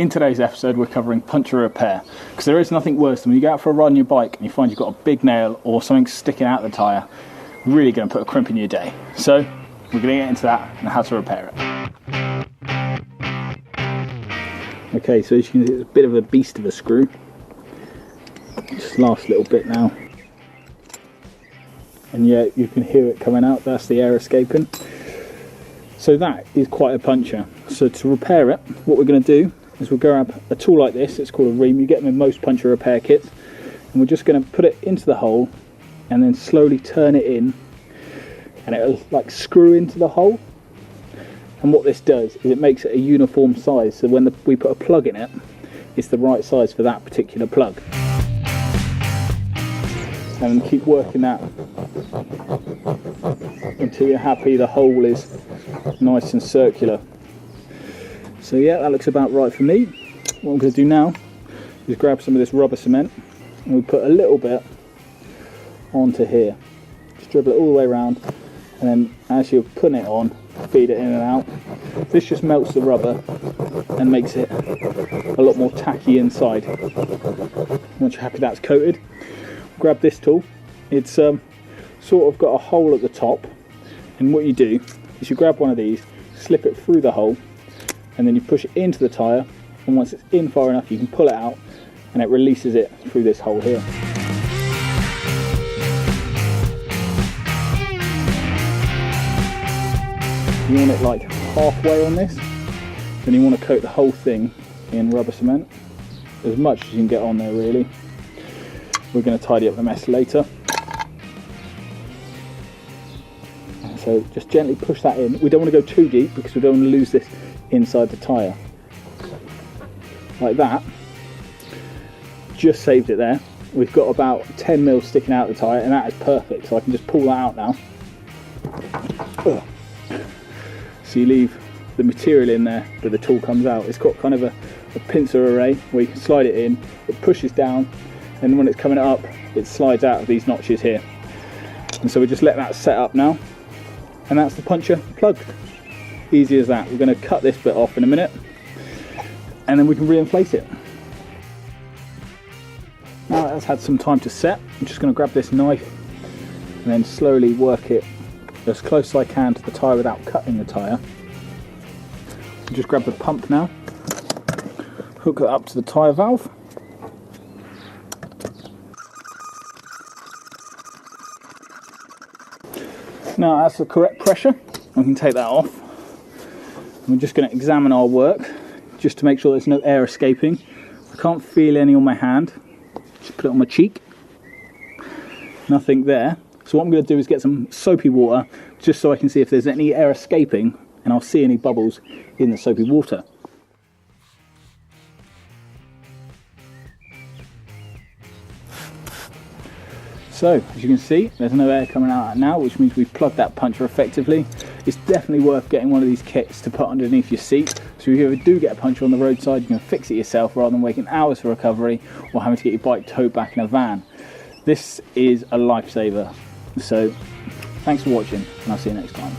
In today's episode we're covering puncture repair, because there is nothing worse than when you go out for a ride on your bike and you find you've got a big nail or something sticking out the tyre. Really going to put a crimp in your day. So we're going to get into that and how to repair it. Okay, so as you can see, it's a bit of a beast of a screw. Just last little bit now. And yeah, you can hear it coming out, that's the air escaping. So that is quite a puncture. So to repair it, what we're going to do is we'll grab a tool like this, it's called a ream, you get them in most puncture repair kits, and we're just going to put it into the hole and then slowly turn it in, and it'll like screw into the hole. And what this does is it makes it a uniform size, so when we put a plug in it, it's the right size for that particular plug. And keep working that until you're happy the hole is nice and circular. So yeah, that looks about right for me. What I'm going to do now is grab some of this rubber cement and we put a little bit onto here. Just dribble it all the way around, and then as you're putting it on, feed it in and out. This just melts the rubber and makes it a lot more tacky inside. Once you're happy that's coated, grab this tool. It's sort of got a hole at the top, and what you do is you grab one of these, slip it through the hole, and then you push it into the tyre, and once it's in far enough you can pull it out and it releases it through this hole here. You want it like halfway on this, then you want to coat the whole thing in rubber cement, as much as you can get on there really. We're going to tidy up the mess later. So just gently push that in. We don't want to go too deep because we don't want to lose this inside the tyre. Like that. Just saved it there. We've got about 10 mil sticking out the tyre, and that is perfect. So I can just pull that out now. Ugh. So you leave the material in there, but the tool comes out. It's got kind of a pincer array where you can slide it in, it pushes down, and when it's coming up, it slides out of these notches here. And so we just let that set up now, and that's the puncture plugged. Easy as that. We're going to cut this bit off in a minute, and then we can reinflate it. Now that's had some time to set, I'm just going to grab this knife and then slowly work it as close as I can to the tyre without cutting the tyre. Just grab the pump now, hook it up to the tyre valve. Now that's the correct pressure, we can take that off. We're just going to examine our work just to make sure there's no air escaping. I can't feel any on my hand, just put it on my cheek, nothing there. So what I'm going to do is get some soapy water just so I can see if there's any air escaping, and I'll see any bubbles in the soapy water. So as you can see, there's no air coming out now, which means we've plugged that puncture effectively. It's definitely worth getting one of these kits to put underneath your seat, so if you ever do get a puncture on the roadside, you can fix it yourself rather than waiting hours for recovery or having to get your bike towed back in a van. This is a lifesaver. So thanks for watching, and I'll see you next time.